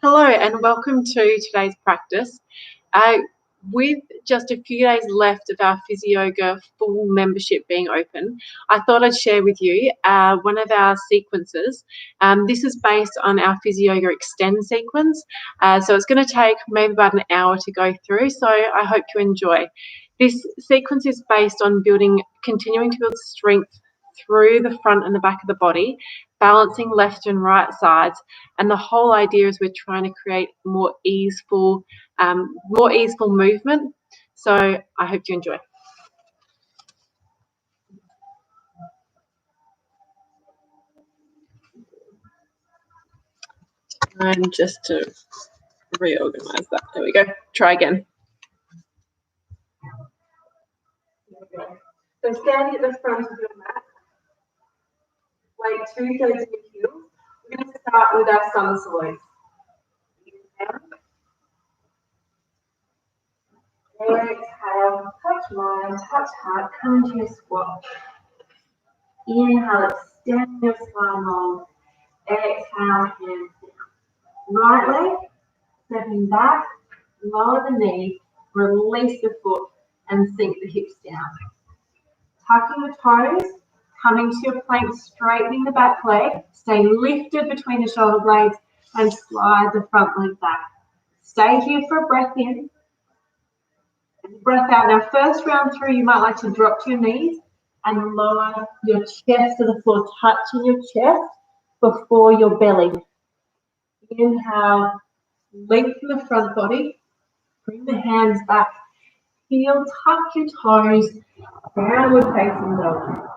Hello and welcome to today's practice. With just a few days left of our PhysiYoga full membership being open, I thought I'd share with you one of our sequences. This is based on our PhysiYoga Extend sequence, so it's going to take maybe about an hour to go through, so I hope you enjoy. This sequence is based on continuing to build strength through the front and the back of the body, balancing left and right sides, and the whole idea is we're trying to create more easeful movement. So I hope you enjoy. And just to reorganize that, there we go. Try again. So standing at the front of your mat, weight 2/3 of your heels. We're going to start with our somersaults. Exhale, touch mind, touch heart, come into your squat. Inhale, extend your spine long. Exhale, hands down. Right leg, stepping back, lower the knee, release the foot, and sink the hips down. Tucking the toes, coming to your plank, straightening the back leg, stay lifted between the shoulder blades, and slide the front leg back. Stay here for a breath in, and breath out. Now, first round through, you might like to drop to your knees and lower your chest to the floor, touching your chest before your belly. Inhale, lengthen the front body, bring the hands back, heel, tuck your toes, downward facing dog.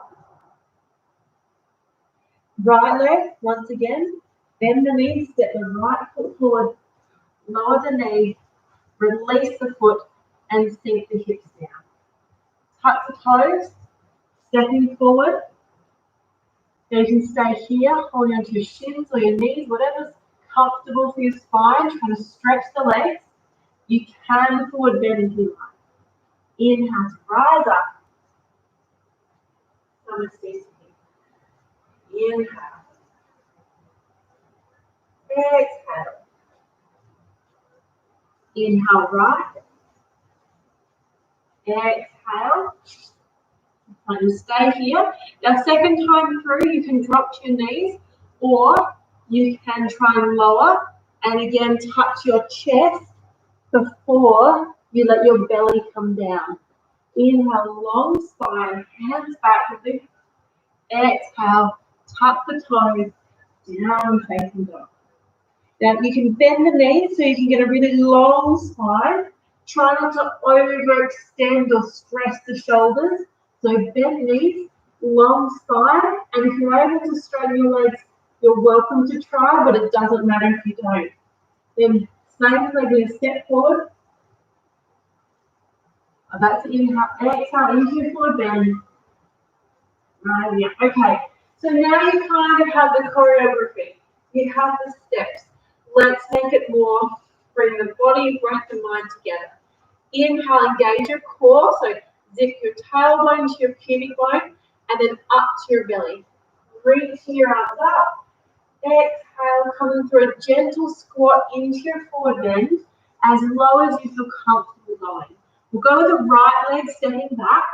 Right leg, once again, bend the knees, step the right foot forward, lower the knee, release the foot, and sink the hips down. Tuck the toes, stepping forward. Now you can stay here, holding onto your shins or your knees, whatever's comfortable for your spine, trying to stretch the legs. You can forward bend if you like. Inhale to rise up. Inhale. Exhale. Inhale right. Exhale. And stay here. Now, second time through, you can drop to your knees, or you can try and lower, and again touch your chest before you let your belly come down. Inhale, long spine, hands back. Exhale, tuck the toes, down facing dog. Now you can bend the knees so you can get a really long spine. Try not to overextend or stress the shoulders. So bend knees, long spine, and if you're able to straighten your legs, you're welcome to try, but it doesn't matter if you don't. Then same leg, we're going to step forward. That's inhale, exhale into your forward bend. Right, yeah. Okay, so now you kind of have the choreography. You have the steps. Let's make it more. Bring the body, breath, and mind together. Inhale, engage your core. So zip your tailbone to your pubic bone, and then up to your belly. Reach your arms up. Exhale, coming through a gentle squat into your forward bend, as low as you feel comfortable going. We'll go with the right leg stepping back.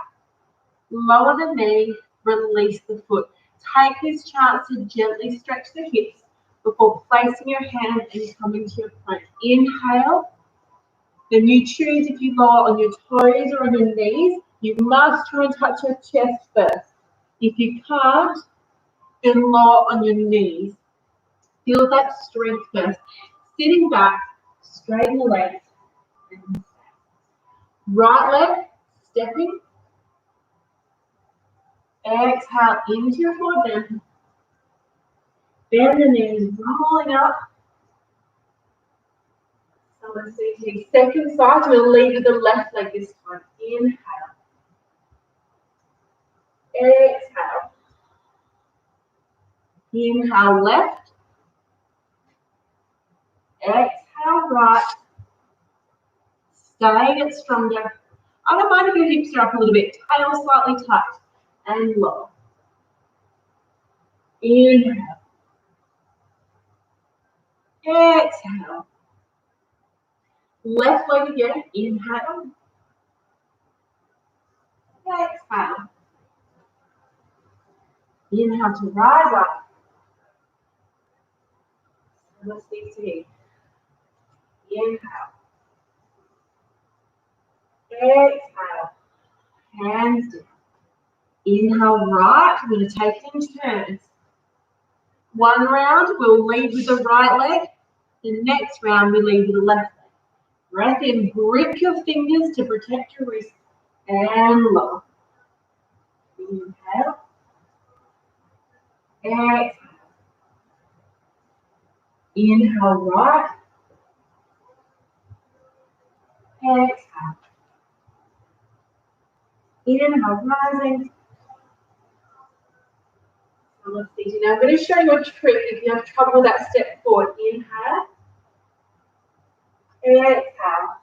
Lower the knee, release the foot. Take this chance to gently stretch the hips before placing your hand and coming to your plank. Inhale. Then you choose if you lower on your toes or on your knees. You must try and touch your chest first. If you can't, then lower on your knees. Feel that strength first. Sitting back, straighten the legs. Right leg, stepping. Exhale into your forward bend. Bend the knees, rolling up. So let's see, second side, we'll lead with the left leg this time. Inhale. Exhale. Inhale left. Exhale right. Stay, get stronger. I don't mind if your hips are up a little bit. Tail slightly tucked. And lower. Inhale. Exhale. Left leg again. Inhale. Exhale. Inhale to rise up. Let's see here. Inhale. Exhale. Hands down. Inhale right. We're going to take it in turns. One round, we'll lead with the right leg. The next round, we lead with the left leg. Breath in, grip your fingers to protect your wrist. And lower. Inhale. Exhale. Inhale right. Exhale. Inhale rising. And let's see. Now I'm going to show you a trick if you have trouble with that step forward. Inhale. Exhale.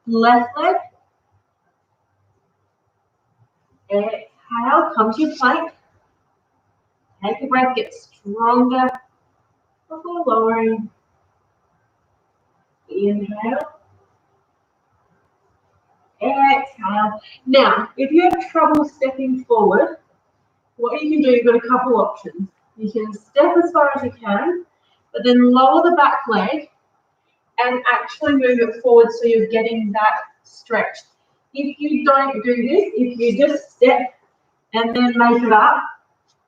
Left leg. Exhale. Come to your plank. Take a breath. Get stronger before lowering. Inhale. Exhale. Now, if you have trouble stepping forward, what you can do, you've got a couple options. You can step as far as you can, but then lower the back leg and actually move it forward so you're getting that stretch. If you don't do this, if you just step and then make it up,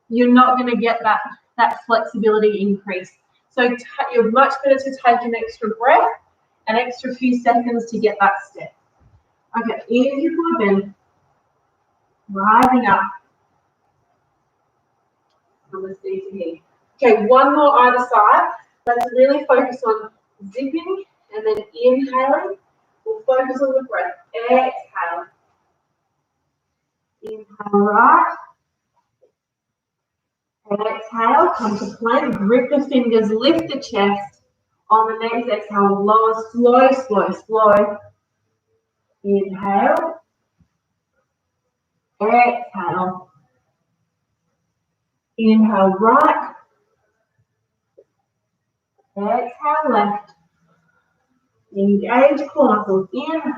you're not going to get that flexibility increase. So you're much better to take an extra breath, an extra few seconds to get that step. Okay, into your forward bend, rising up. Let's see here. Okay, one more either side. Let's really focus on zipping and then inhaling. We'll focus on the breath. Exhale. Inhale right. Exhale, come to plank. Grip the fingers, lift the chest. On the next exhale, lower, slow, slow, slow. Inhale. Exhale. Inhale right. Exhale left. Engage core muscles. Inhale.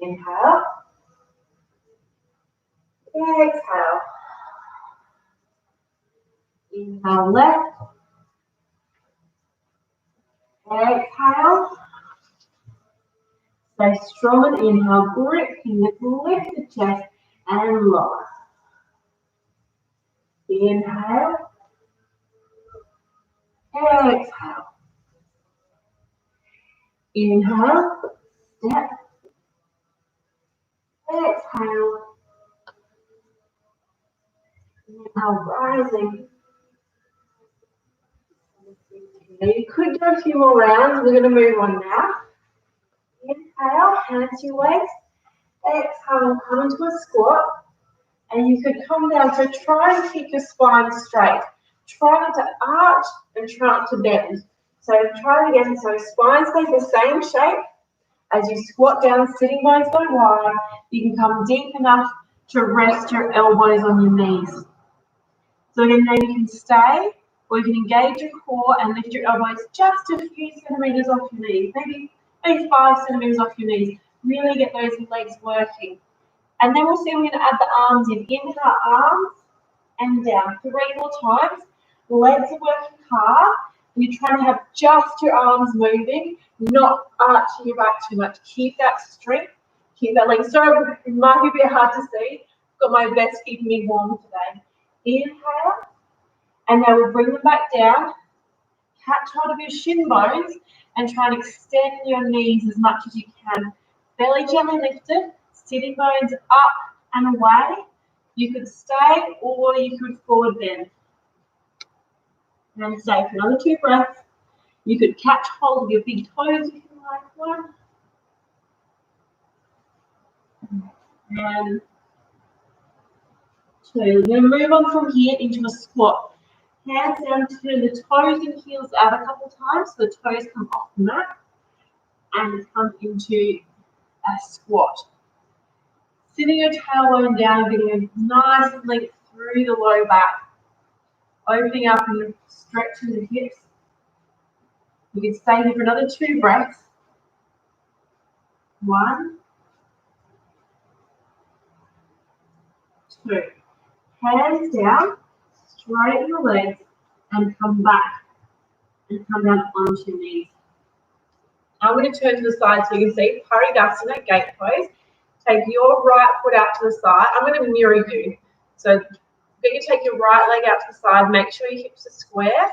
Inhale. Exhale. Inhale left. Exhale. Stay strong and inhale. Grip fingers, lift the chest and lower. Inhale. Exhale. Inhale. Step. Exhale. Inhale, rising. Now you could do a few more rounds. We're going to move on now. Inhale, hands to your waist. Exhale, come into a squat. And you could come down. So try and keep your spine straight. Try not to arch and try not to bend. So try it again. So spine stays the same shape. As you squat down, sitting bones go wide. You can come deep enough to rest your elbows on your knees. So again, now you can stay, or you can engage your core and lift your elbows just a few centimeters off your knees, maybe 5 centimeters off your knees. Really get those legs working. And then we'll see we're going to add the arms in. Inhale, arms and down. 3 more times. Legs are working hard. You're trying to have just your arms moving, not arching your back too much. Keep that strength. Keep that leg. Sorry, it might be a bit hard to see. Got my vest keeping me warm today. Inhale. And now we'll bring them back down. Catch hold of your shin bones and try and extend your knees as much as you can. Belly gently lifted. Sitting bones up and away. You could stay or you could forward bend. And stay for another 2 breaths. You could catch hold of your big toes if you like. 1. And 2. We're going to move on from here into a squat. Hands down, turn the toes and heels out a couple of times so the toes come off the mat and come into a squat. Sitting your tailbone down, getting a nice length through the low back. Opening up and stretching the hips. You can stay here for another 2 breaths. 1, 2. Hands down, straighten the legs and come back. And come down onto your knees. I'm going to turn to the side so you can see Paridasana, gate pose. Take your right foot out to the side. I'm going to mirror you. So get you take your right leg out to the side. Make sure your hips are square.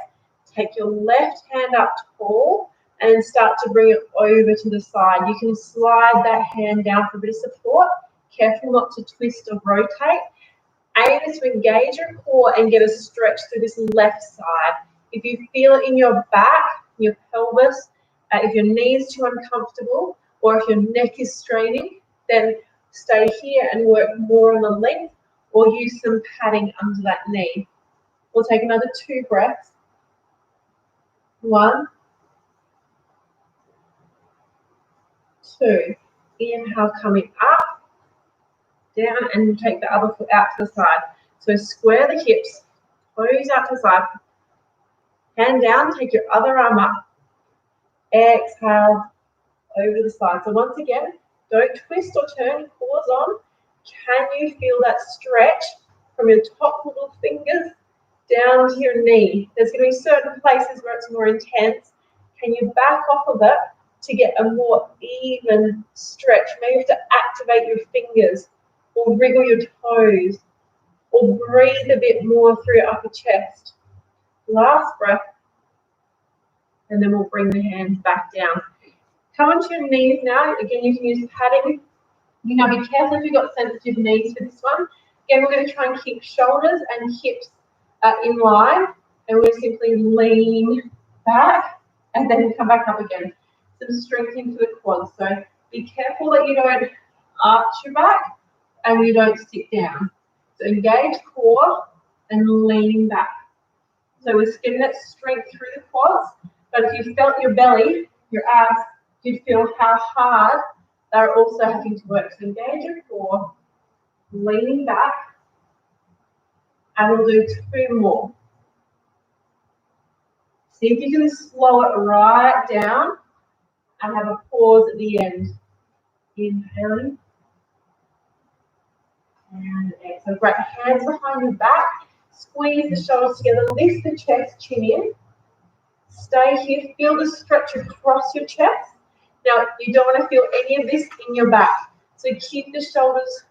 Take your left hand up tall and start to bring it over to the side. You can slide that hand down for a bit of support. Careful not to twist or rotate. Aim is to engage your core and get a stretch through this left side. If you feel it in your back, your pelvis, if your knee is too uncomfortable, or if your neck is straining, then stay here and work more on the length, or use some padding under that knee. We'll take another 2 breaths. 1, 2. Inhale, coming up, down, and take the other foot out to the side. So square the hips, toes out to the side. Hand down, take your other arm up. Exhale, over the side. So once again, don't twist or turn, pause on. Can you feel that stretch from your top little fingers down to your knee? There's going to be certain places where it's more intense. Can you back off of it to get a more even stretch? Maybe you have to activate your fingers or wriggle your toes or breathe a bit more through your upper chest. Last breath. And then we'll bring the hands back down. Come onto your knees now. Again, you can use padding. You know, be careful if you've got sensitive knees for this one. Again, we're going to try and keep shoulders and hips in line. And we're simply lean back and then come back up again. Some strength into the quads. So be careful that you don't arch your back and you don't sit down. So engage core and lean back. So we're getting that strength through the quads. But if you felt your belly, your abs, you'd feel how hard they're also having to work. So engage your core, leaning back, and we'll do 2 more. See if you can slow it right down and have a pause at the end. Inhaling. And exhale. Great. Hands behind your back. Squeeze the shoulders together. Lift the chest, chin in. Stay here, feel the stretch across your chest. Now, you don't want to feel any of this in your back. So keep the shoulders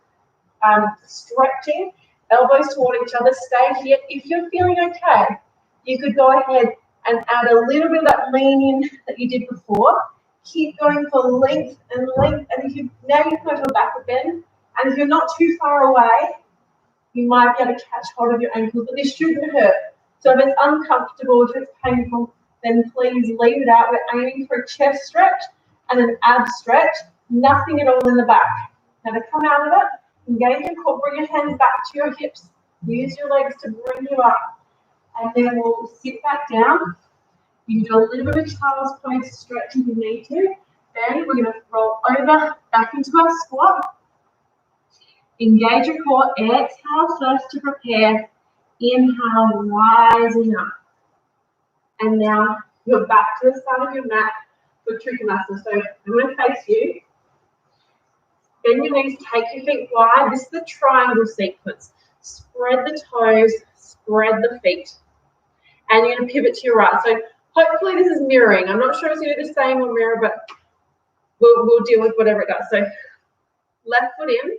stretching, elbows toward each other. Stay here. If you're feeling okay, you could go ahead and add a little bit of that lean in that you did before. Keep going for length and length. And if you now you come to a backward bend, and if you're not too far away, you might be able to catch hold of your ankles, but this shouldn't hurt. So if it's uncomfortable, if it's painful, then please leave it out. We're aiming for a chest stretch and an ab stretch, nothing at all in the back. Now to come out of it, engage your core, bring your hands back to your hips, use your legs to bring you up, and then we'll sit back down. You can do a little bit of child's pose stretch if you need to. Then we're going to roll over back into our squat. Engage your core, exhale first to prepare, inhale, rising up. And now you're back to the side of your mat for Trikonasana. So I'm going to face you. Bend your knees, take your feet wide. This is the triangle sequence. Spread the toes, spread the feet. And you're going to pivot to your right. So hopefully this is mirroring. I'm not sure it's going to do the same on mirror, but we'll deal with whatever it does. So left foot in,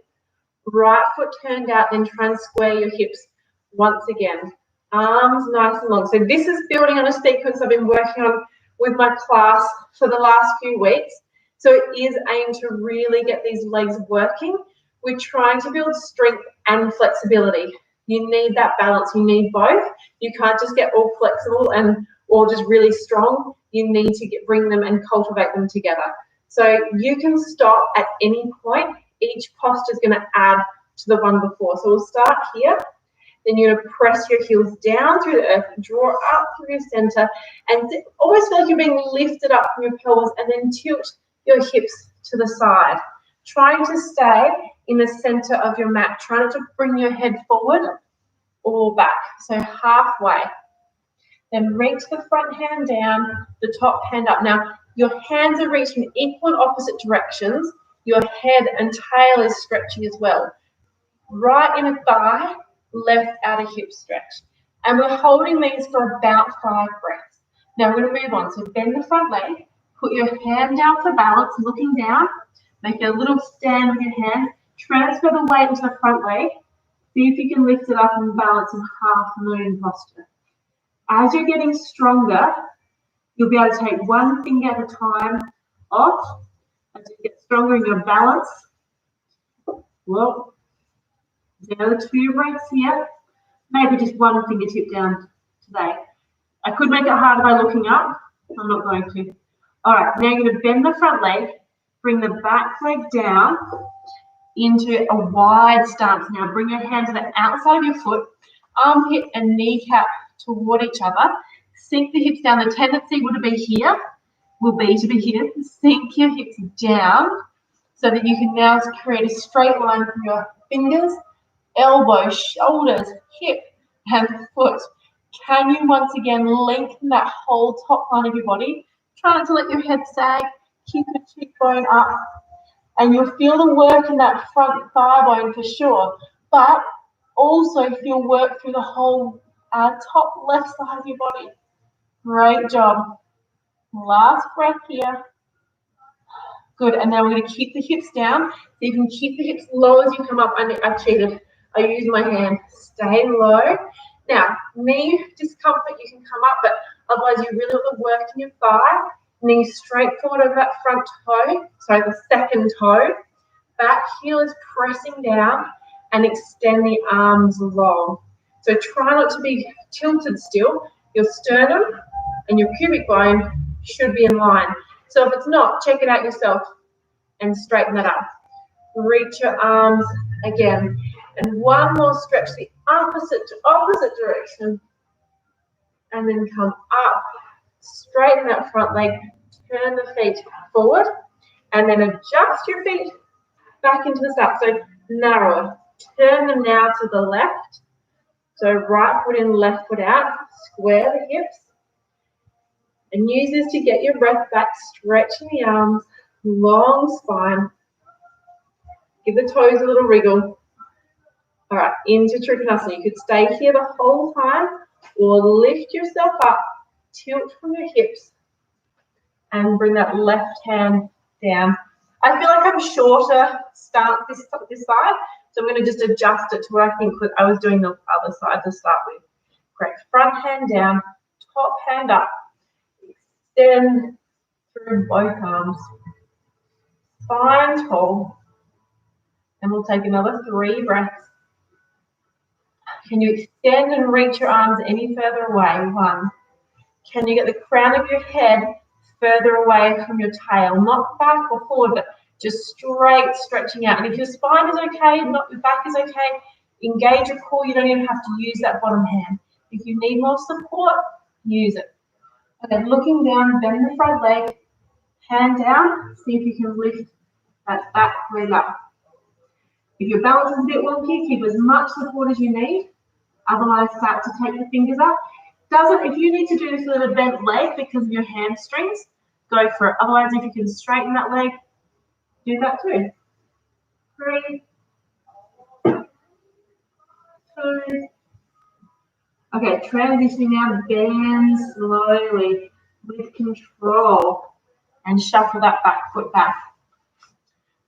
right foot turned out, then try and square your hips once again. Arms nice and long. So this is building on a sequence I've been working on with my class for the last few weeks. So it is aimed to really get these legs working. We're trying to build strength and flexibility. You need that balance. You need both. You can't just get all flexible and or just really strong. You need to bring them and cultivate them together. So you can stop at any point. Each posture is going to add to the one before. So we'll start here. Then you're going to press your heels down through the earth, draw up through your center, and almost feel like you're being lifted up from your pelvis, and then tilt your hips to the side. Trying to stay in the center of your mat. Try not to bring your head forward. or back. So halfway. Then reach the front hand down, the top hand up. Now, your hands are reaching in equal and opposite directions. Your head and tail is stretching as well. Right inner thigh, left outer hip stretch. And we're holding these for about 5 breaths. Now we're going to move on. So bend the front leg, put your hand down for balance, looking down. Make a little stand with your hand. Transfer the weight into the front leg. See if you can lift it up and balance in half moon posture. As you're getting stronger, you'll be able to take one finger at a time off. As you get stronger in your balance. Well, another 2 breaths here. Maybe just one fingertip down today. I could make it harder by looking up. I'm not going to. All right, now you're going to bend the front leg, bring the back leg down into a wide stance. Now bring your hand to the outside of your foot, armpit and kneecap toward each other. Sink the hips down. The tendency will be here. Sink your hips down so that you can now create a straight line from your fingers, elbow, shoulders, hip, and foot. Can you once again lengthen that whole top line of your body? Try not to let your head sag. Keep the cheekbone up. And you'll feel the work in that front thigh bone for sure. But also feel work through the whole top left side of your body. Great job. Last breath here. Good, and now we're going to keep the hips down. So you can keep the hips low as you come up. I cheated. I used my hand. Stay low. Now, knee discomfort, you can come up, but otherwise you really want to work in your thigh. Knee straight forward over that front toe. Sorry, the second toe. Back heel is pressing down and extend the arms long. So try not to be tilted still. Your sternum and your pubic bone should be in line. So if it's not, check it out yourself and straighten that up. Reach your arms again. And one more stretch the opposite direction. And then come up. Straighten that front leg. Turn the feet forward. And then adjust your feet back into the start. So narrower. Turn them now to the left. So right foot in, left foot out. Square the hips. And use this to get your breath back, stretching the arms, long spine. Give the toes a little wriggle. All right, into Trikonasana. You could stay here the whole time or lift yourself up, tilt from your hips, and bring that left hand down. I feel like I'm shorter start this side, so I'm going to just adjust it to what I think I was doing the other side to start with. Great. Front hand down, top hand up. Extend through both arms. Spine tall. And we'll take another 3 breaths. Can you extend and reach your arms any further away? 1. Can you get the crown of your head further away from your tail? Not back or forward, but just straight stretching out. And if your spine is okay, not your back is okay, engage your core. You don't even have to use that bottom hand. If you need more support, use it. Okay, looking down, bend the front leg, hand down, see if you can lift that back leg up. If your balance is a bit wonky, keep as much support as you need. Otherwise, start to take the fingers up. If you need to do this with a bent leg because of your hamstrings, go for it. Otherwise, if you can straighten that leg, do that too. 3, 2. Okay, transitioning now, bend slowly with control and shuffle that back foot back.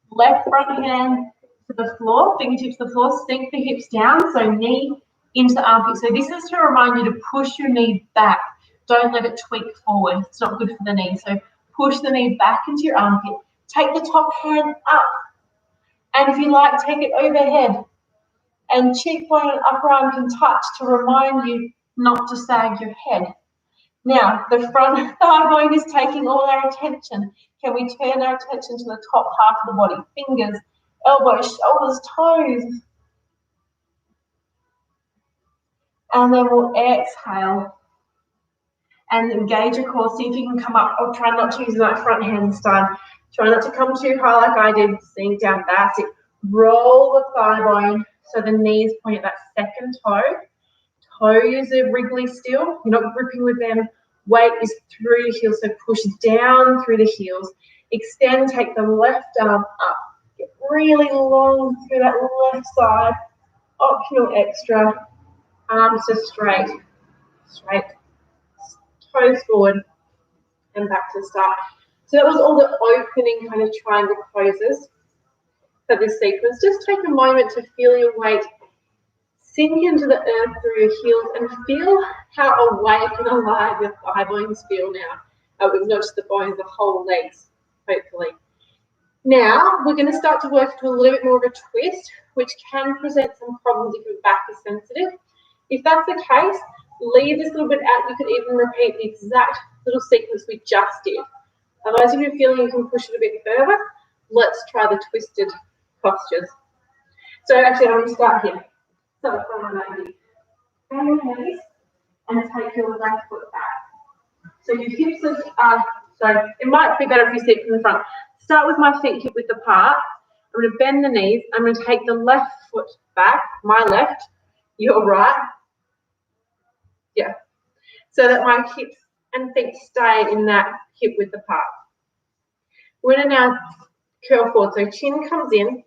Left front hand to the floor, fingertips to the floor, sink the hips down, so knee into the armpit. So this is to remind you to push your knee back. Don't let it tweak forward. It's not good for the knee. So push the knee back into your armpit. Take the top hand up. And if you like, take it overhead. And cheekbone and upper arm can touch to remind you not to sag your head. Now, the front thigh bone is taking all our attention. Can we turn our attention to the top half of the body? Fingers, elbows, shoulders, toes. And then we'll exhale and engage your core. See if you can come up. Or try not to use that front hand this time. Try not to come too high like I did. Sink down. That's it. Roll the thigh bone so the knees point at that second toe. toes are wriggly still. You're not gripping with them. Weight is through your heels, so push down through the heels. Extend, take the left arm up. Get really long through that left side. Optional extra. Arms to straight. Straight. Toes forward. And back to the start. So that was all the opening kind of triangle poses for this sequence. Just take a moment to feel your weight sink into the earth through your heels and feel how awake and alive your thigh bones feel now. With not just the bones, the whole legs, hopefully. Now, we're going to start to work to a little bit more of a twist, which can present some problems if your back is sensitive. If that's the case, leave this little bit out. You could even repeat the exact little sequence we just did. Otherwise, if you're feeling you can push it a bit further, let's try the twisted postures. So actually, I'm going to start here. So from an idea. Bend your knees and take your left foot back. So your hips are, so it might be better if you sit from the front. Start with my feet hip width apart. I'm going to bend the knees. I'm going to take the left foot back, my left, your right. Yeah. So that my hips and feet stay in that hip width apart. We're going to now curl forward. So chin comes in,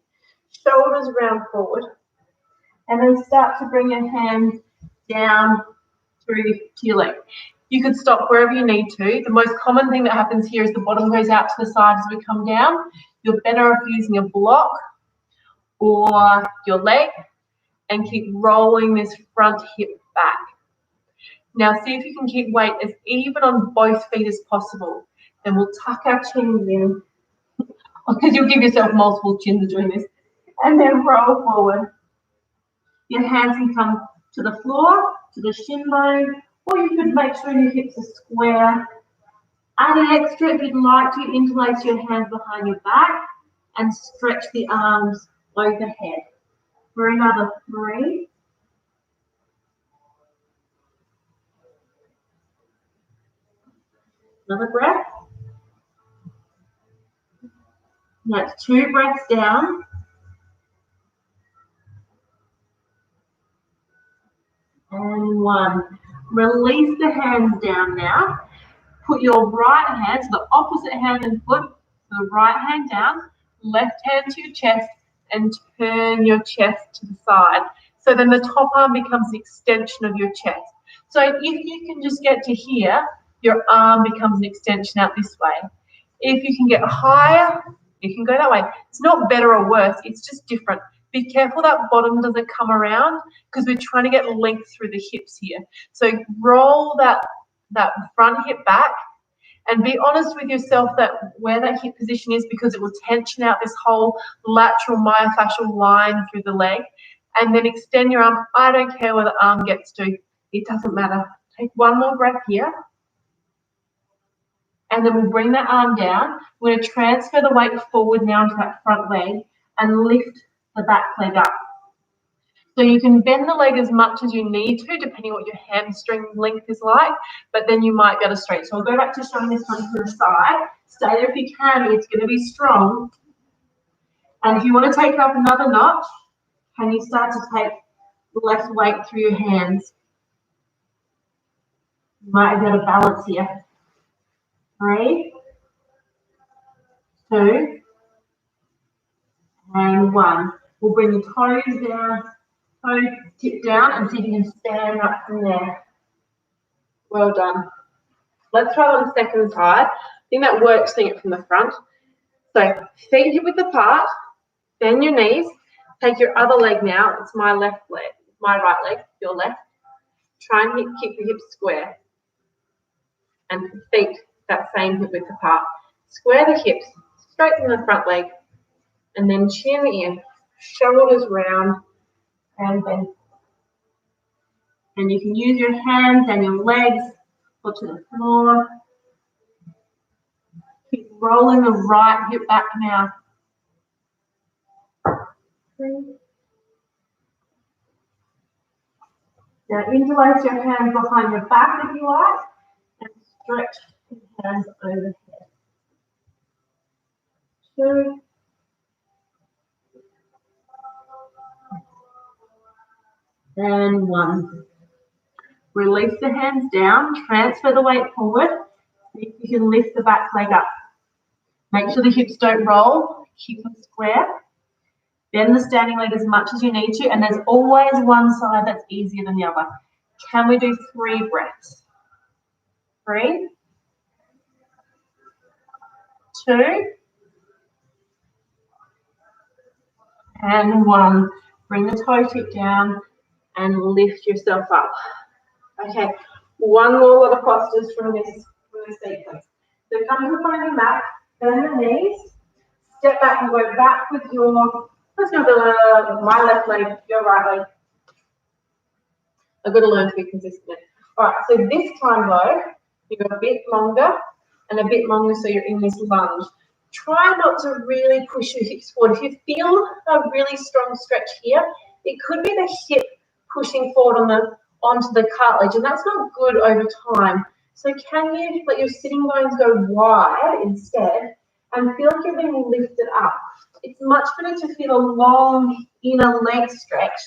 shoulders round forward. And then start to bring your hands down through to your leg. You could stop wherever you need to. The most common thing that happens here is the bottom goes out to the side as we come down. You're better off using a block or your leg and keep rolling this front hip back. Now see if you can keep weight as even on both feet as possible. Then we'll tuck our chins in because you'll give yourself multiple chins doing this. And then roll forward. Your hands can come to the floor, to the shin bone, or you could make sure your hips are square. Add an extra if you'd like to, interlace your hands behind your back and stretch the arms overhead. For another 3. Another breath. That's 2 breaths down. And 1. Release the hands down now. Put your right hand, so the opposite hand and foot, the right hand down, left hand to your chest, and turn your chest to the side. So then the top arm becomes the extension of your chest. So if you can just get to here, your arm becomes an extension out this way. If you can get higher, you can go that way. It's not better or worse, it's just different. Be careful that bottom doesn't come around because we're trying to get length through the hips here. So roll that front hip back and be honest with yourself that where that hip position is because it will tension out this whole lateral myofascial line through the leg. And then extend your arm. I don't care where the arm gets to. It doesn't matter. Take 1 more breath here. And then we'll bring that arm down. We're going to transfer the weight forward now into that front leg and lift the back leg up. So you can bend the leg as much as you need to, depending on what your hamstring length is like, but then you might be able to straighten. So I'll go back to showing this one to the side. Stay there if you can, it's going to be strong. And if you want to take it up another notch, can you start to take less weight through your hands? You might be able to balance here. 3, 2, and 1. We'll bring your toes down, toes tip down, and see if you can stand up from there. Well done. Let's try it on the second side. I think that works seeing it from the front. So feet hip width apart, bend your knees, take your other leg now. It's my left leg, my right leg, your left. Try and keep your hips square. And feet that same hip width apart. Square the hips, straighten the front leg, and then chin in, shoulders round, and bend. And you can use your hands and your legs, foot to the floor. Keep rolling the right hip back now. 3. Now interlace your hands behind your back if you like, and stretch your hands overhead. 2. And 1. Release the hands down, transfer the weight forward. See if you can lift the back leg up. Make sure the hips don't roll, keep them square. Bend the standing leg as much as you need to, and there's always one side that's easier than the other. Can we do 3 breaths? 3, 2, and 1. Bring the toe tip down and lift yourself up. Okay, one more lot of postures from this sequence. So come to the front of your mat, bend the knees, step back and go back with your, let's go to my left leg, your right leg. I've got to learn to be consistent. All right, so this time though, you go a bit longer and a bit longer so you're in this lunge. Try not to really push your hips forward. If you feel a really strong stretch here, it could be the hip pushing forward onto the cartilage, and that's not good over time. So can you let your sitting bones go wide instead and feel like you're being lifted up? It's much better to feel a long inner leg stretch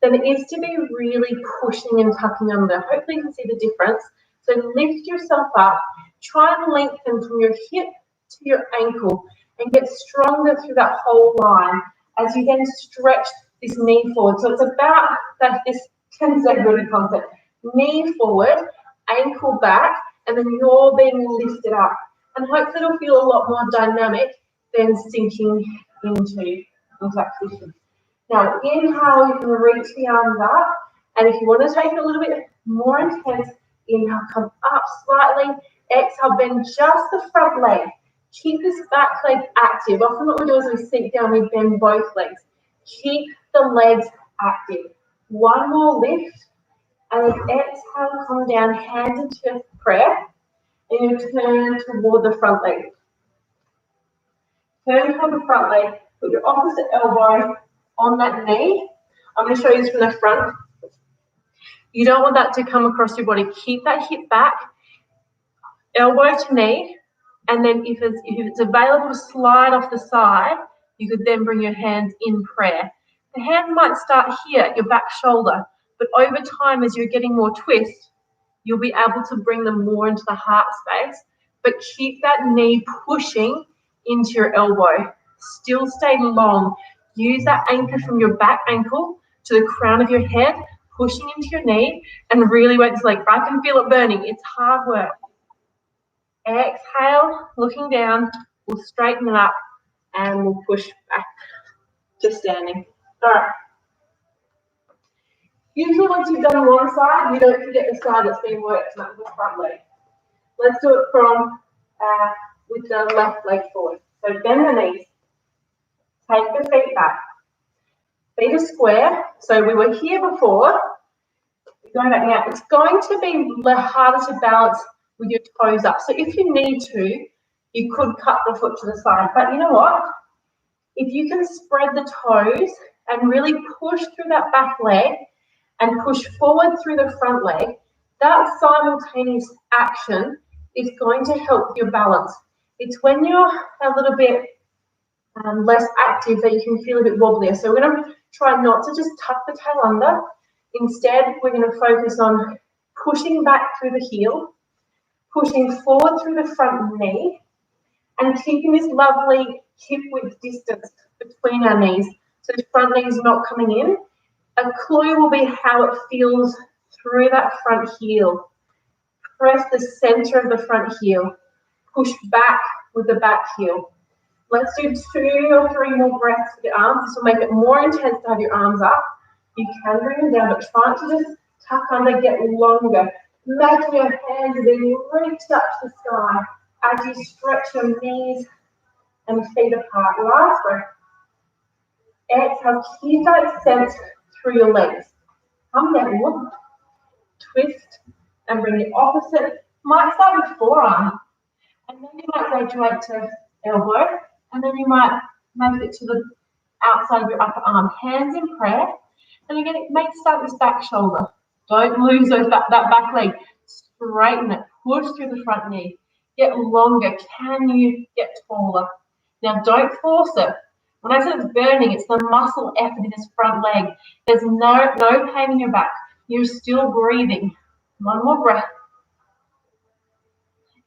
than it is to be really pushing and tucking under. Hopefully you can see the difference. So lift yourself up, try and lengthen from your hip to your ankle and get stronger through that whole line as you then stretch this knee forward. So it's about this 10-step booty concept. Knee forward, ankle back, and then you're being lifted up. And hopefully it'll feel a lot more dynamic than sinking into that position. Now, inhale, you can reach the arms up. And if you want to take it a little bit more intense, inhale, come up slightly. Exhale, bend just the front leg. Keep this back leg active. Often what we do is we sink down, we bend both legs. Keep the legs active. One more lift. And then exhale, come down, hands into prayer. And you turn toward the front leg. Turn toward the front leg. Put your opposite elbow on that knee. I'm going to show you this from the front. You don't want that to come across your body. Keep that hip back, elbow to knee, and then if it's available to slide off the side, you could then bring your hands in prayer. The hand might start here at your back shoulder, but over time as you're getting more twist, you'll be able to bring them more into the heart space, but keep that knee pushing into your elbow. Still stay long. Use that anchor from your back ankle to the crown of your head, pushing into your knee, and really work this leg. I can feel it burning. It's hard work. Exhale, looking down. We'll straighten it up, and we'll push back to standing. All right. Usually once you've done one side, you don't forget the side that's been worked, and that's the front leg. Let's do it from with the left leg forward. So bend the knees. Take the feet back. Feet are square. So we were here before. Going back now. It's going to be harder to balance with your toes up. So if you need to, you could cut the foot to the side. But you know what? If you can spread the toes and really push through that back leg and push forward through the front leg, that simultaneous action is going to help your balance. It's when you're a little bit less active that you can feel a bit wobblier. So we're going to try not to just tuck the tail under. Instead, we're going to focus on pushing back through the heel, pushing forward through the front knee, and keeping this lovely hip width distance between our knees. So the front knee is not coming in. A clue will be how it feels through that front heel. Press the center of the front heel. Push back with the back heel. Let's do 2 or 3 more breaths with your arms. This will make it more intense to have your arms up. You can bring them down, but try not to just tuck under, get longer. Imagine your hands are being reached up to the sky as you stretch your knees and feet apart. Last breath. Exhale, keep that sense through your legs. Come down, twist, and bring the opposite. Might start with forearm, and then you might graduate to elbow, and then you might make it to the outside of your upper arm. Hands in prayer, and again, it may start with back shoulder. Don't lose that back leg. Straighten it. Push through the front knee. Get longer. Can you get taller? Now, don't force it. When I said it's burning, it's the muscle effort in this front leg. There's no pain in your back. You're still breathing. One more breath.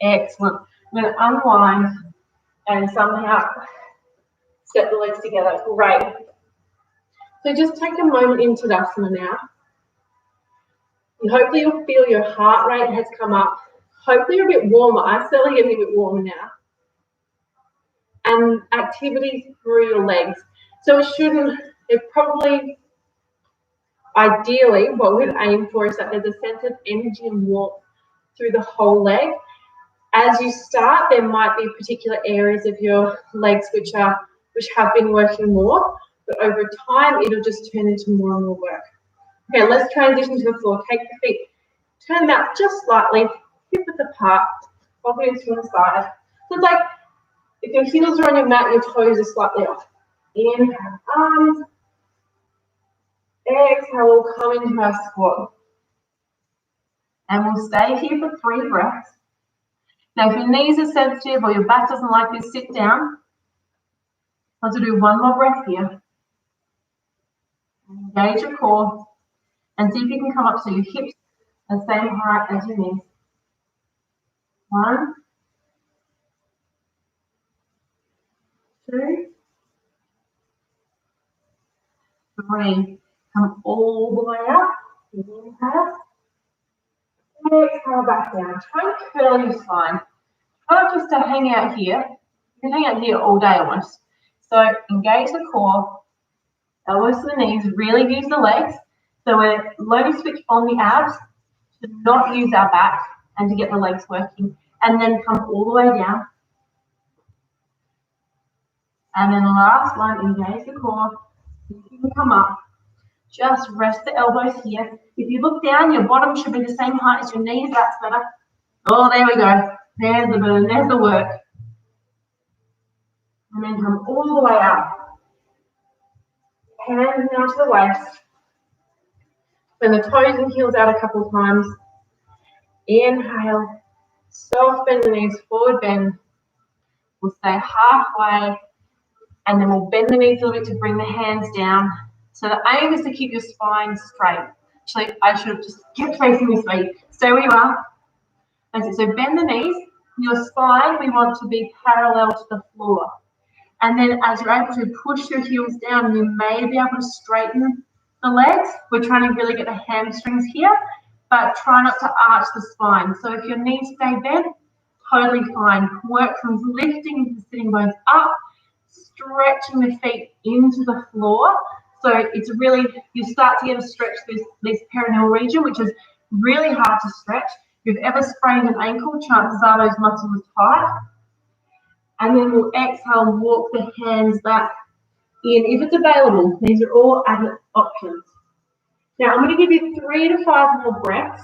Excellent. I'm going to unwind and somehow step the legs together. Great. So just take a moment in Tadasana now. And hopefully you'll feel your heart rate has come up. Hopefully you're a bit warmer. I'm certainly getting a bit warmer now. And activities through your legs. So it probably, ideally, what we'd aim for is that there's a sense of energy and warmth through the whole leg. As you start, there might be particular areas of your legs which have been working more, but over time, it'll just turn into more and more work. Okay, let's transition to the floor. Take the feet, turn them out just slightly, hip width apart, bobbing to the side. So it's like if your heels are on your mat, your toes are slightly off. Inhale, arms. Exhale, we'll come into our squat. And we'll stay here for 3 breaths. Now, if your knees are sensitive or your back doesn't like this, sit down. Let's do one more breath here. Engage your core and see if you can come up so your hips are the same height as your knees. 1, 2, 3. Come all the way up. Inhale. Exhale back down. Try and curl your spine. Try not just to hang out here. You can hang out here all day almost. So engage the core, elbows to the knees, really use the legs. So we're learning to switch on the abs, to not use our back and to get the legs working. And then come all the way down. And then the last one, engage the core. You can come up. Just rest the elbows here. If you look down, your bottom should be the same height as your knees. That's better. Oh, there we go. There's the burn. There's the work. And then come all the way up. Hands now to the waist. Bend the toes and heels out a couple of times. Inhale. Soft bend the knees, forward bend. We'll stay halfway. And then we'll bend the knees a little bit to bring the hands down. So the aim is to keep your spine straight. Actually, I should have just kept facing this way. Stay where you are. That's it. So bend the knees. Your spine, we want to be parallel to the floor. And then as you're able to push your heels down, you may be able to straighten the legs. We're trying to really get the hamstrings here, but try not to arch the spine. So if your knees stay bent, totally fine. Work from lifting the sitting bones up, stretching the feet into the floor. So it's really, you start to get a stretch this perineal region, which is really hard to stretch. If you've ever sprained an ankle, chances are those muscles are tight. And then we'll exhale and walk the hands back in, if it's available. These are all added options. Now, I'm going to give you 3 to 5 more breaths,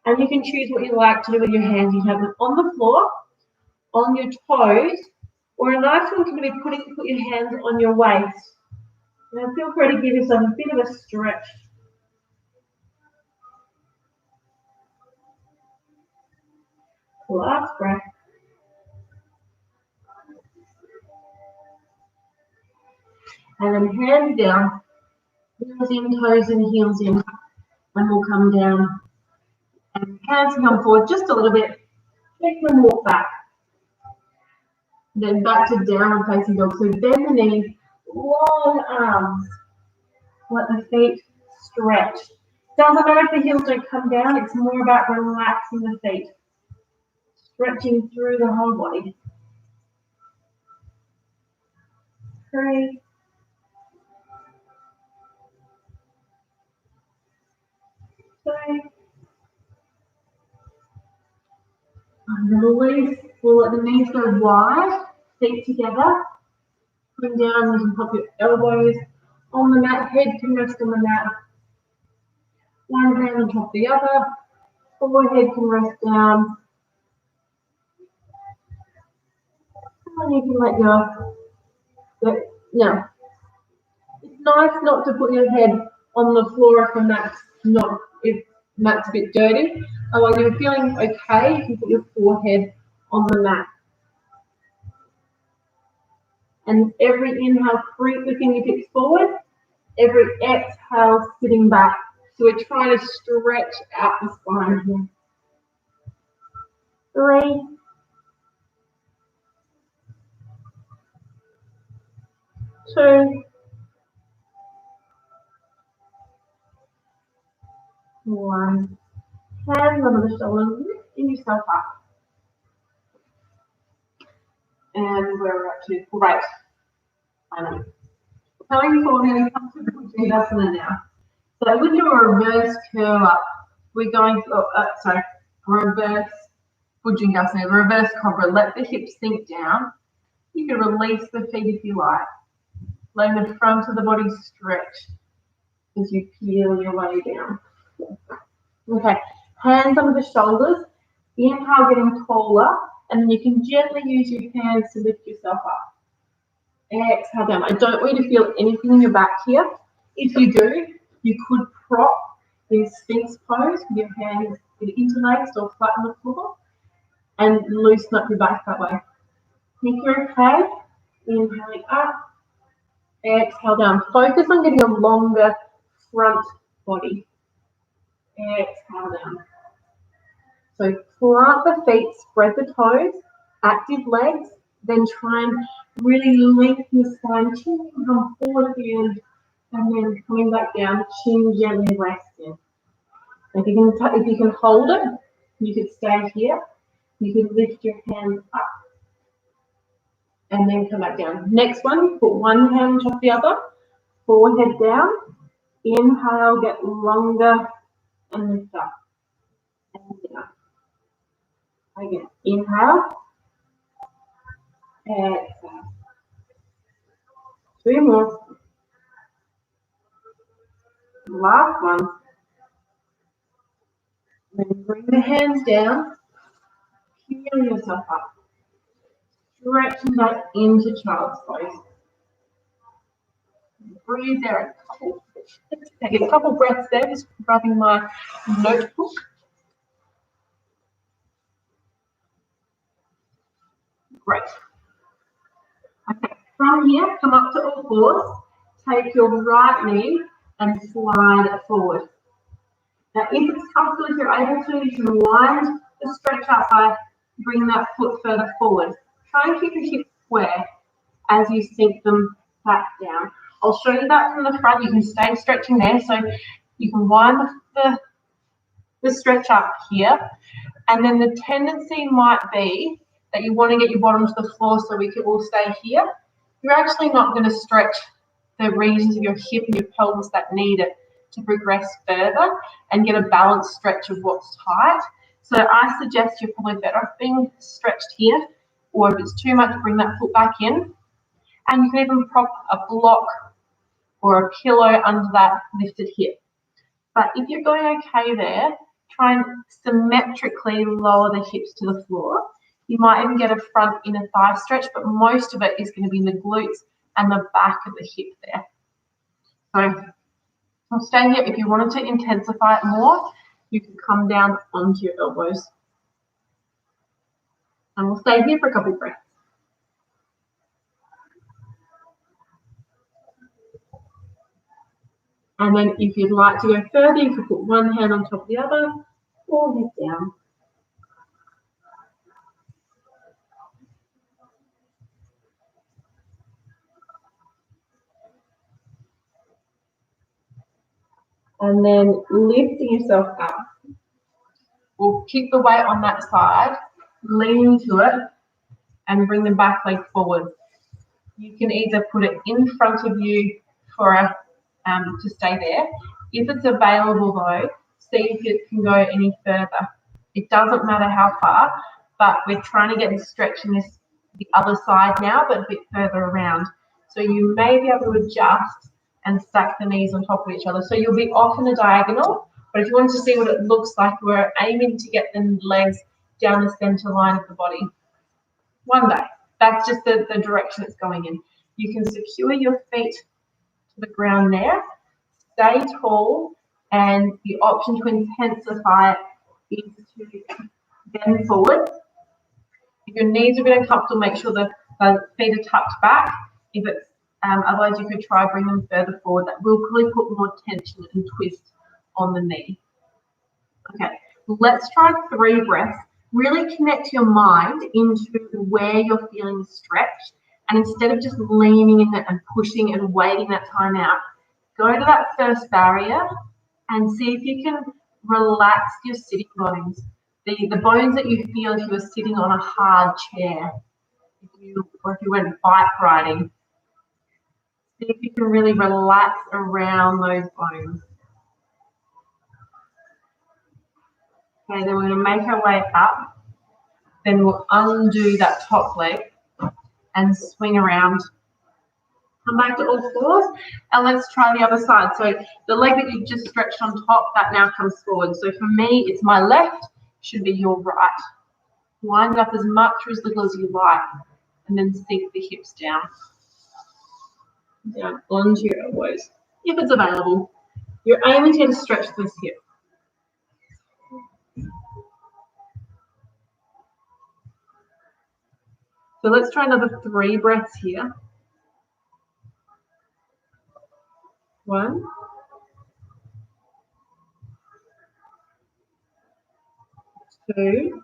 and you can choose what you like to do with your hands. You have them on the floor, on your toes, or a nice one can be put your hands on your waist. Now, feel free to give yourself a bit of a stretch. Last breath. And then hands down, heels in, toes in, heels in, and we'll come down. And hands come forward just a little bit. Take them, walk back. Then back to downward facing dog. So bend the knees, long arms. Let the feet stretch. Doesn't matter if the heels don't come down, it's more about relaxing the feet. Stretching through the whole body. 3. 2. And then we'll let the knees go wide, feet together. Come down, you can pop your elbows on the mat, head can rest on the mat. One hand on top of the other, forehead can rest down. And you can let go. Now, it's nice not to put your head on the floor if the mat's a bit dirty. Otherwise, if you're feeling okay, you can put your forehead on the mat. And every inhale, creep the fingertips forward. Every exhale, sitting back So we're trying to stretch out the spine here. 3, 2, 1. Hands under the shoulders, lifting yourself up. And we're up to great. I know. Coming forward, we're going to come to Bhujangasana now. So we're doing a reverse curl up. We're going to, reverse Bhujangasana, reverse cobra. Let the hips sink down. You can release the feet if you like. Letting the front of the body stretch as you peel your way down. Okay, hands under the shoulders. Inhale, getting taller, and then you can gently use your hands to lift yourself up. Exhale down. I don't want you to feel anything in your back here. If you do, you could prop in Sphinx pose with your hands either interlaced or flat on the floor and loosen up your back that way. If you're okay, inhaling up, exhale down. Focus on getting a longer front body. Exhale down. So plant the feet, spread the toes, active legs, then try and really lengthen the spine, chin can come forward at the end, and then coming back down, chin gently resting. If you can hold it, you could stay here. You could lift your hands up and then come back down. Next one, put one hand on top of the other, forehead down. Inhale, get longer and lift up and down. Again, inhale, exhale. 3 more. Last one. Then bring the hands down, peel yourself up. Stretching back into child's pose. Breathe there. Let's take a couple breaths there, just grabbing my notebook. Great. Okay, from here, come up to all fours. Take your right knee and slide it forward. Now, if it's comfortable, if you're able to, you can wind the stretch out by bringing that foot further forward. Try and keep your hips square as you sink them back down. I'll show you that from the front. You can stay stretching there, so you can wind the stretch up here, and then the tendency might be that you want to get your bottom to the floor so we can all stay here. You're actually not going to stretch the regions of your hip and your pelvis that need it to progress further and get a balanced stretch of what's tight. So I suggest you're probably better off being stretched here, or if it's too much, bring that foot back in. And you can even prop a block or a pillow under that lifted hip. But if you're going okay there, try and symmetrically lower the hips to the floor. You might even get a front inner thigh stretch, but most of it is going to be in the glutes and the back of the hip there. So I'll stay here. If you wanted to intensify it more, you can come down onto your elbows. And we'll stay here for a couple of breaths. And then if you'd like to go further, you can put one hand on top of the other or head down. And then lifting yourself up. We'll keep the weight on that side, lean into it, and bring the back leg forward. You can either put it in front of you for to stay there. If it's available though, see if it can go any further. It doesn't matter how far, but we're trying to get the stretch in the other side now, but a bit further around. So you may be able to adjust and stack the knees on top of each other. So you'll be off in a diagonal, but if you wanted to see what it looks like, we're aiming to get the legs down the center line of the body. One day. That's just the direction it's going in. You can secure your feet to the ground there, stay tall, and the option to intensify it is to bend forward. If your knees are a bit uncomfortable, make sure the feet are tucked back. If it's otherwise, you could try bring them further forward. That will probably put more tension and twist on the knee. Okay, let's try 3 breaths. Really connect your mind into where you're feeling stretched, and instead of just leaning in and pushing and waiting that time out, go to that first barrier and see if you can relax your sitting bones. The bones that you feel if you were sitting on a hard chair, or if you went bike riding. See if you can really relax around those bones. Okay, then we're going to make our way up. Then we'll undo that top leg and swing around. Come back to all fours, and let's try the other side. So the leg that you just stretched on top, that now comes forward. So for me, it's my left, should be your right. Wind up as much or as little as you like, and then sink the hips down. Down onto your elbows, if it's available. You're aiming to stretch this hip. So let's try another 3 breaths here. 1, 2,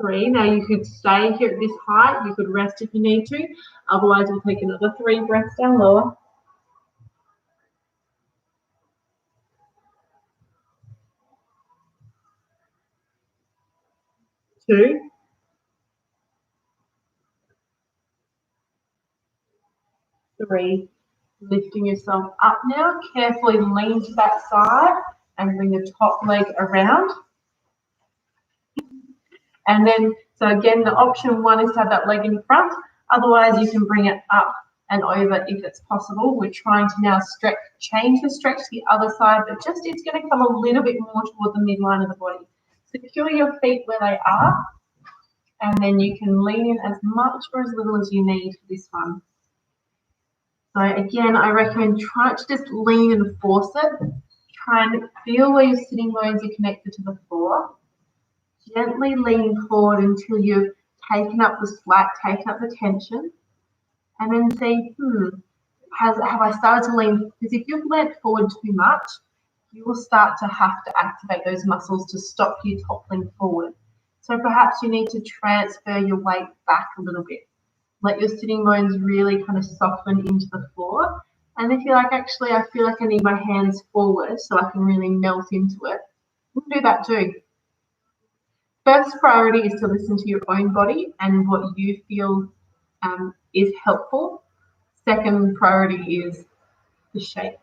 3. Now you could stay here at this height. You could rest if you need to. Otherwise, we'll take another 3 breaths down lower. 2. 3. Lifting yourself up now. Carefully lean to that side and bring the top leg around. And then, so again, the option 1 is to have that leg in front. Otherwise, you can bring it up and over if it's possible. We're trying to now stretch, change the stretch to the other side, but just it's going to come a little bit more toward the midline of the body. Secure your feet where they are, and then you can lean in as much or as little as you need for this one. So again, I recommend try to just lean and force it. Try and feel where your sitting bones are connected to the floor. Gently lean forward until you've taken up the slack, taken up the tension, and then see, have I started to lean? Because if you've leant forward too much, you will start to have to activate those muscles to stop you toppling forward. So perhaps you need to transfer your weight back a little bit. Let your sitting bones really kind of soften into the floor. And if you're like, actually, I feel like I need my hands forward so I can really melt into it, you can do that too. First priority is to listen to your own body and what you feel is helpful. Second priority is the shape.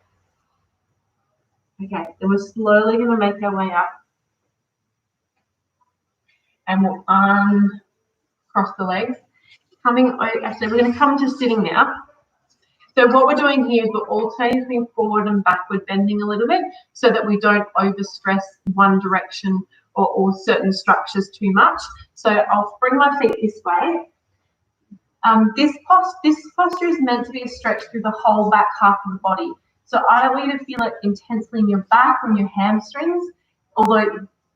Okay, then we're slowly going to make our way up. And we'll uncross the legs. So we're going to come to sitting now. So what we're doing here is we're alternating forward and backward, bending a little bit so that we don't overstress one direction or certain structures too much. So I'll bring my feet this way. This posture is meant to be a stretch through the whole back half of the body. So I don't want you to feel it intensely in your back or in your hamstrings, although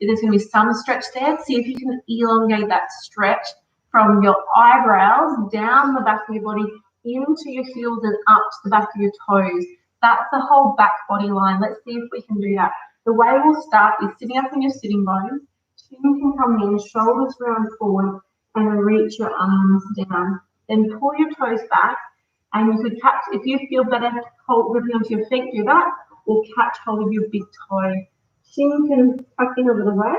there's going to be some stretch there. See if you can elongate that stretch from your eyebrows down the back of your body into your heels and up to the back of your toes. That's the whole back body line. Let's see if we can do that. The way we'll start is sitting up on your sitting bones. Chin can come in, shoulders round forward, and reach your arms down. Then pull your toes back, and you could catch, if you feel better gripping onto your feet, do that, or catch hold of your big toe. Chin can tuck in a little way,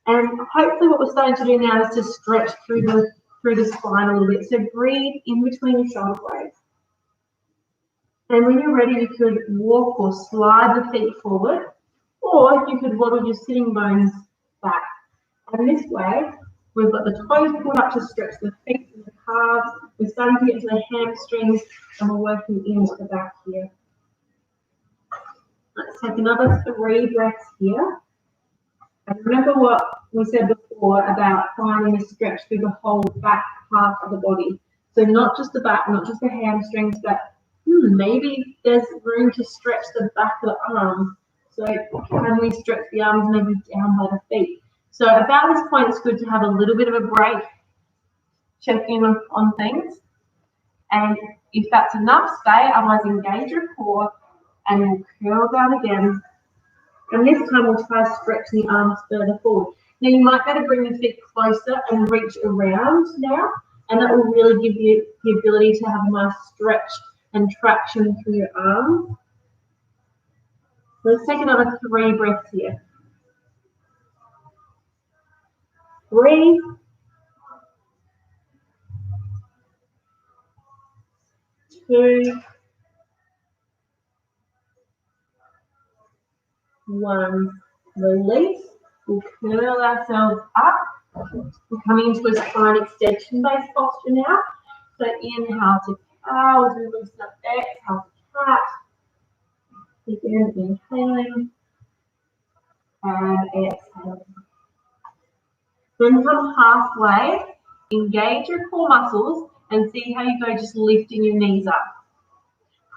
and hopefully what we're starting to do now is to stretch through the spine a little bit. So breathe in between your shoulder blades. And when you're ready, you could walk or slide the feet forward, or you could waddle your sitting bones back. And this way, we've got the toes pulled up to stretch the feet and the calves. We're starting to get to the hamstrings, and we're working into the back here. Let's take another 3 breaths here. And remember what we said before about finding a stretch through the whole back half of the body. So not just the back, not just the hamstrings, but maybe there's room to stretch the back of the arms. So can we stretch the arms maybe down by the feet? So about this point, it's good to have a little bit of a break, check in on things. And if that's enough, stay, otherwise engage your core and we'll curl down again. And this time we'll try to stretch the arms further forward. Now you might better bring the feet closer and reach around now, and that will really give you the ability to have a nice stretch and traction through your arms. Let's take another 3 breaths here. 3, 2, 1. Release. We'll curl ourselves up. We're coming into a spine extension based posture now. So inhale to cow as we loosen up, exhale to cat. Begin inhaling and exhaling. Then come halfway, engage your core muscles and see how you go just lifting your knees up.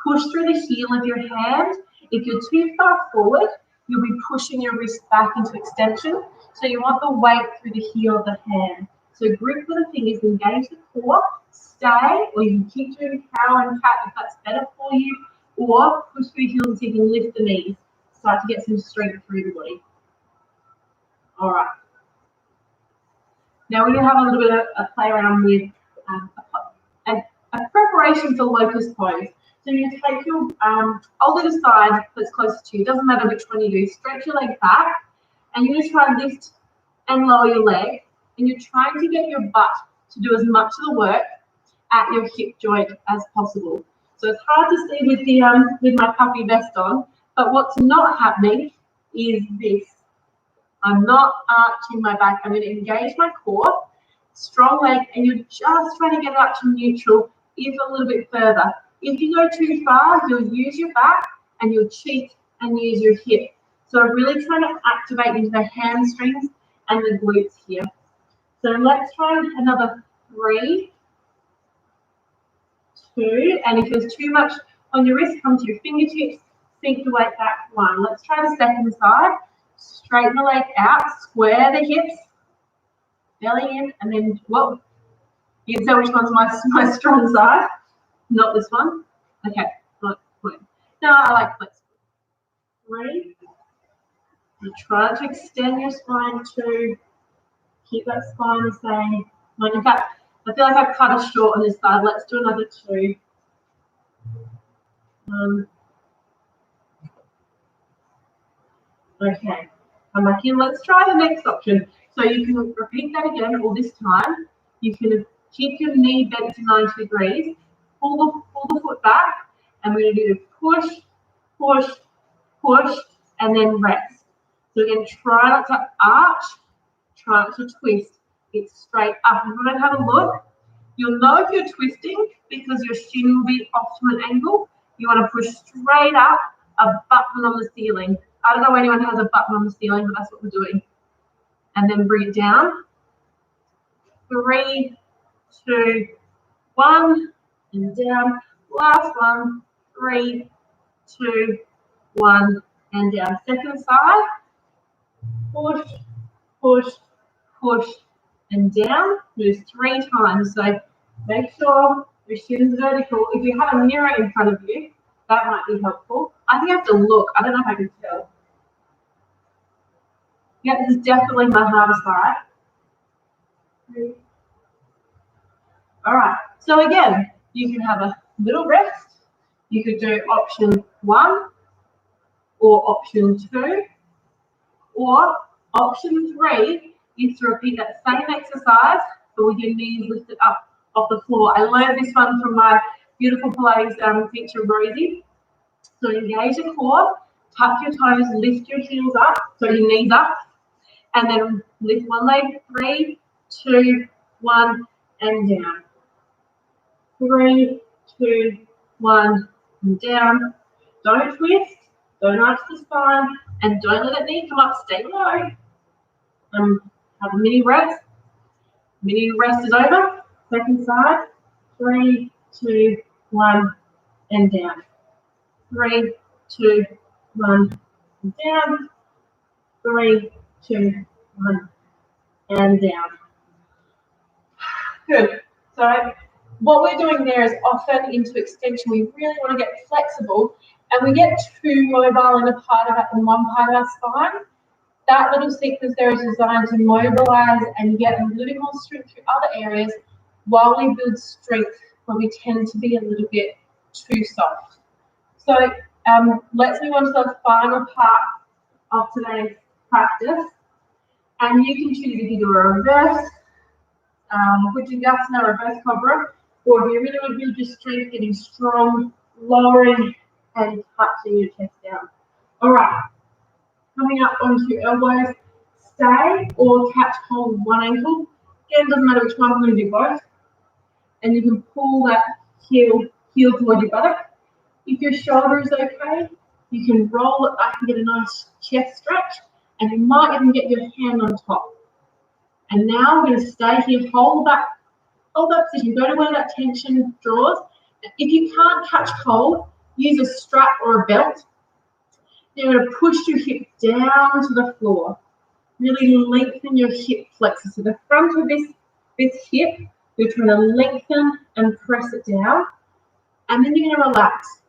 Push through the heel of your hand. If you're too far forward, you'll be pushing your wrist back into extension. So you want the weight through the heel of the hand. So grip with the fingers, engage the core, stay, or you can keep doing cow and cat if that's better for you, or push through your heels and see if you can lift the knees. Start to get some strength through the body. All right. Now we're going to have a little bit of a play around with a preparation for locust pose. So you take your, I'll do the side that's closest to you. It doesn't matter which one you do. Stretch your leg back, and you're going to try and lift and lower your leg. And you're trying to get your butt to do as much of the work at your hip joint as possible. So it's hard to see with my puffy vest on, but what's not happening is this. I'm not arching my back. I'm going to engage my core, strong leg, and you're just trying to get it up to neutral, even a little bit further. If you go too far, you'll use your back and you'll cheat and use your hip. So I'm really trying to activate into the hamstrings and the glutes here. So let's try another 3, 2, and if there's too much on your wrist, come to your fingertips, sink the weight back. 1. Let's try the second side. Straighten the leg out, square the hips, belly in, and then, whoa. You can tell which one's my strong side. Not this one. Okay, not good. No, I like flexible. 3. You try to extend your spine. 2. Keep that spine the same. In fact, I feel like I've cut us short on this side. Let's do another 2. 1. Okay, come back in. Let's try the next option. So you can repeat that again, or this time you can keep your knee bent to 90 degrees. Pull the foot back, and we're going to do push, push, push, and then rest. So again, try not to arch, try not to twist. It's straight up. If you want to have a look, you'll know if you're twisting because your shin will be off to an angle. You want to push straight up, a button on the ceiling. I don't know if anyone has a button on the ceiling, but that's what we're doing. And then bring it down. 3, 2, 1, and down. Last one. 3, 2, 1, and down. Second side. Push, push, push, and down. Do 3 times. So make sure your shin's vertical. If you have a mirror in front of you, that might be helpful. I think I have to look. I don't know if I can tell. Yeah, this is definitely my hardest side. 3. All right. So again, you can have a little rest. You could do option 1 or option 2, or option 3 is to repeat that same exercise, but with your knees lifted up off the floor. I learned this one from my beautiful Pilates teacher, Rosie. So engage the core, tuck your toes, lift your heels up, so your knees up, and then lift one leg. 3, 2, 1, and down. 3, 2, 1, and down. Don't twist, don't arch the spine, and don't let that knee come up. Stay low. Have a mini rest. Mini rest is over. Second side. 3, 2, 1, and down. 3, 2, 1, and down. 3, 2, 1, and down. Good. So what we're doing there is often into extension. We really want to get flexible, and we get too mobile in one part of our spine. That little sequence there is designed to mobilize and get a little bit more strength through other areas while we build strength where we tend to be a little bit too soft. So let's move on to the final part of today's practice. And you can choose if you do a reverse Bhujangasana, reverse cobra, or if you really want to build your strength, getting strong, lowering and touching your chest down. All right, coming up onto your elbows, stay or catch hold of one ankle. Again, doesn't matter which one, I'm going to do both. And you can pull that heel toward your buttock. If your shoulder is okay, you can roll it back and get a nice chest stretch, and you might even get your hand on top. And now we're going to stay here, hold that position, go to where that tension draws. If you can't catch hold, use a strap or a belt. You're going to push your hip down to the floor. Really lengthen your hip flexor. So the front of this hip, you're trying to lengthen and press it down. And then you're going to relax.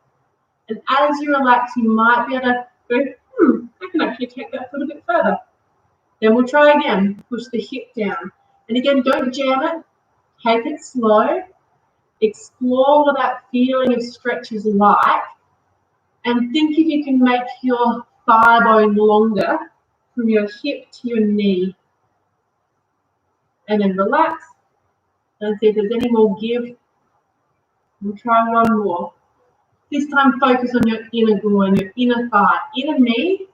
And as you relax, you might be able to go, I can actually take that foot a bit further. Then we'll try again. Push the hip down. And again, don't jam it. Take it slow. Explore what that feeling of stretch is like. And think if you can make your thigh bone longer from your hip to your knee. And then relax. And see if there's any more give. We'll try one more. This time focus on your inner groin, your inner thigh, inner knee,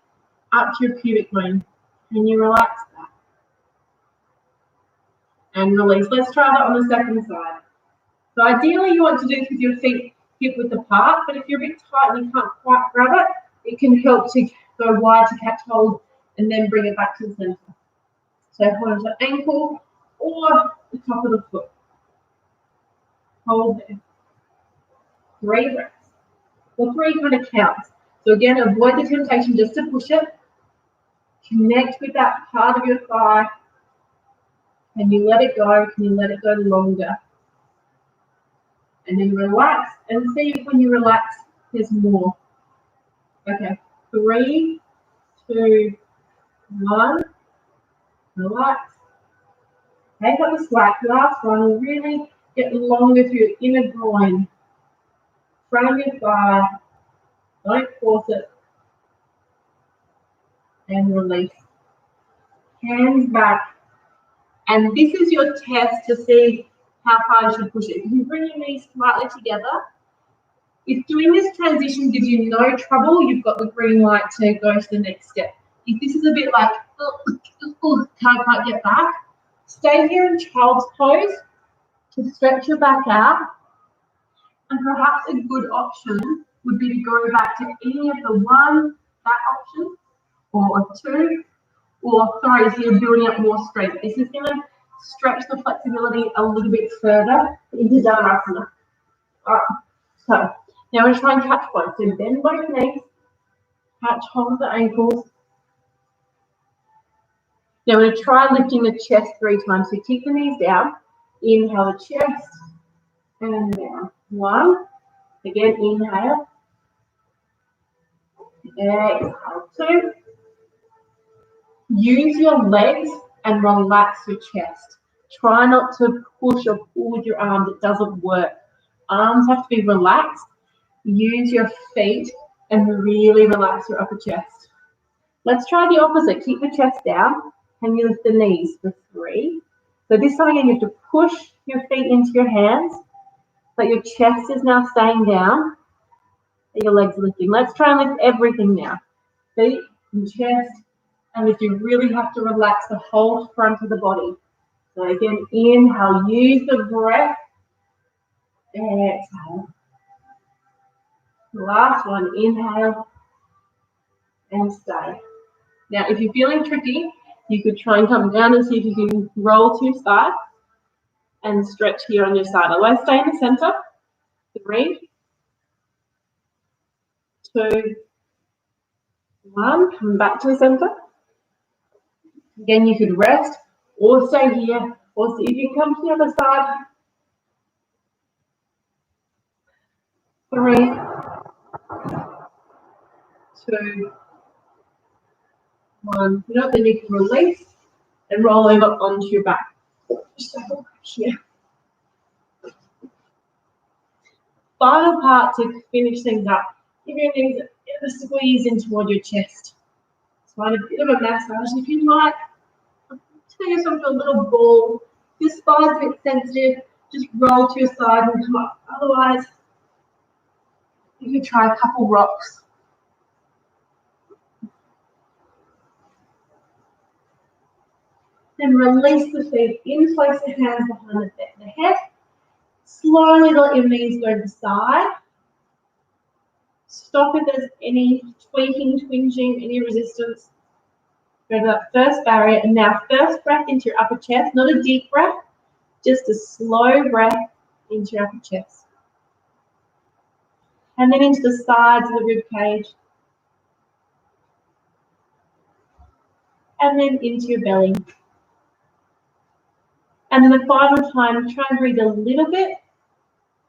up to your pubic bone. And you relax that. And release. Let's try that on the second side. So ideally you want to do this with your feet hip width apart, but if you're a bit tight and you can't quite grab it, it can help to go wide to catch hold and then bring it back to the center. So hold on to the ankle or the top of the foot. Hold there. 3 breaths. Well, 3 kind of counts. So again, avoid the temptation just to push it. Connect with that part of your thigh. Can you let it go? Can you let it go longer? And then relax and see if when you relax, there's more. Okay, 3, 2, 1. Relax. Take up the slack. Last one. Really get longer through your inner groin. Front of your thigh. Don't force it. And release. Hands back. And this is your test to see how far you should push it. You can bring your knees slightly together. If doing this transition gives you no trouble, you've got the green light to go to the next step. If this is a bit like, can't quite get back, stay here in child's pose to stretch your back out. And perhaps a good option would be to go back to any of the 1, that option, or 2, or 3, so you're building up more strength. This is going to stretch the flexibility a little bit further into Dhanasana. All right, so now we're going to try and catch both. So bend both knees, catch hold of the ankles. Now we're going to try lifting the chest 3 times. So keep the knees down, inhale the chest, and down. 1, again inhale, exhale. 2, use your legs and relax your chest. Try not to push or pull with your arms, it doesn't work. Arms have to be relaxed. Use your feet and really relax your upper chest. Let's try the opposite. Keep the chest down and you lift the knees for 3. So this time again, you have to push your feet into your hands, but your chest is now staying down and your legs are lifting. Let's try and lift everything now. Feet and chest, and if you really have to relax the whole front of the body. So again, inhale, use the breath, exhale. Last one, inhale and stay. Now, if you're feeling tricky, you could try and come down and see if you can roll to your side and stretch here on your side. Otherwise, stay in the center. 3, 2, 1. Come back to the center. Again, you could rest or stay here or see if you can come to the other side. 3, 2, 1. You know, then you can release and roll over onto your back. Just have a look here. Final part to finish things up. Give your knees a squeeze in toward your chest. Find a bit of a massage. If you like, turn yourself to a little ball. If your spine's a bit sensitive, just roll to your side and come up. Otherwise, you can try a couple rocks. Then release the feet in, place the hands behind the head. Slowly let your knees go to the side. Stop if there's any tweaking, twinging, any resistance. Go to that first barrier, and now first breath into your upper chest, not a deep breath, just a slow breath into your upper chest. And then into the sides of the rib cage. And then into your belly. And then the final time, try and breathe a little bit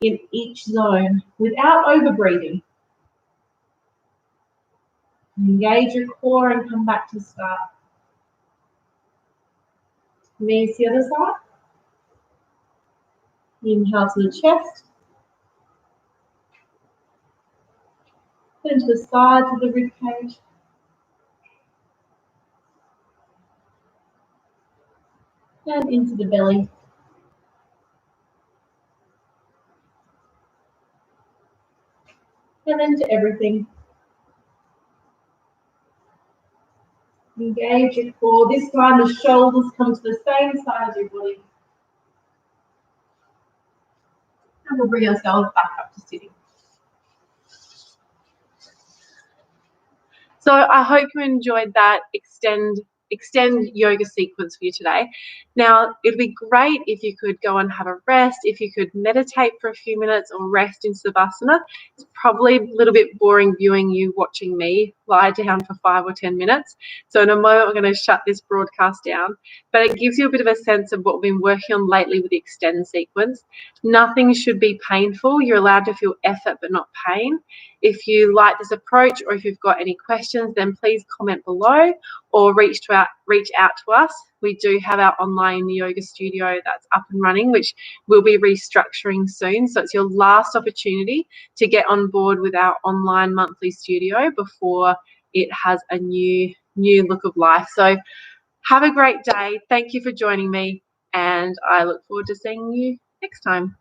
in each zone without over breathing. Engage your core and come back to start. Knees the other side. Inhale to the chest. Then to the sides of the rib cage. And into the belly. And then to everything. Engage your core. This time the shoulders come to the same side as your body. And we'll bring ourselves back up to sitting. So I hope you enjoyed that extend yoga sequence for you today. Now, it'd be great if you could go and have a rest, if you could meditate for a few minutes or rest in Savasana. It's probably a little bit boring viewing you watching me lie down for 5 or 10 minutes. So in a moment, we're going to shut this broadcast down, but it gives you a bit of a sense of what we've been working on lately with the extend sequence. Nothing should be painful. You're allowed to feel effort, but not pain. If you like this approach or if you've got any questions, then please comment below or reach out to us. We do have our online yoga studio that's up and running, which we'll be restructuring soon. So it's your last opportunity to get on board with our online monthly studio before it has a new look of life. So have a great day. Thank you for joining me, and I look forward to seeing you next time.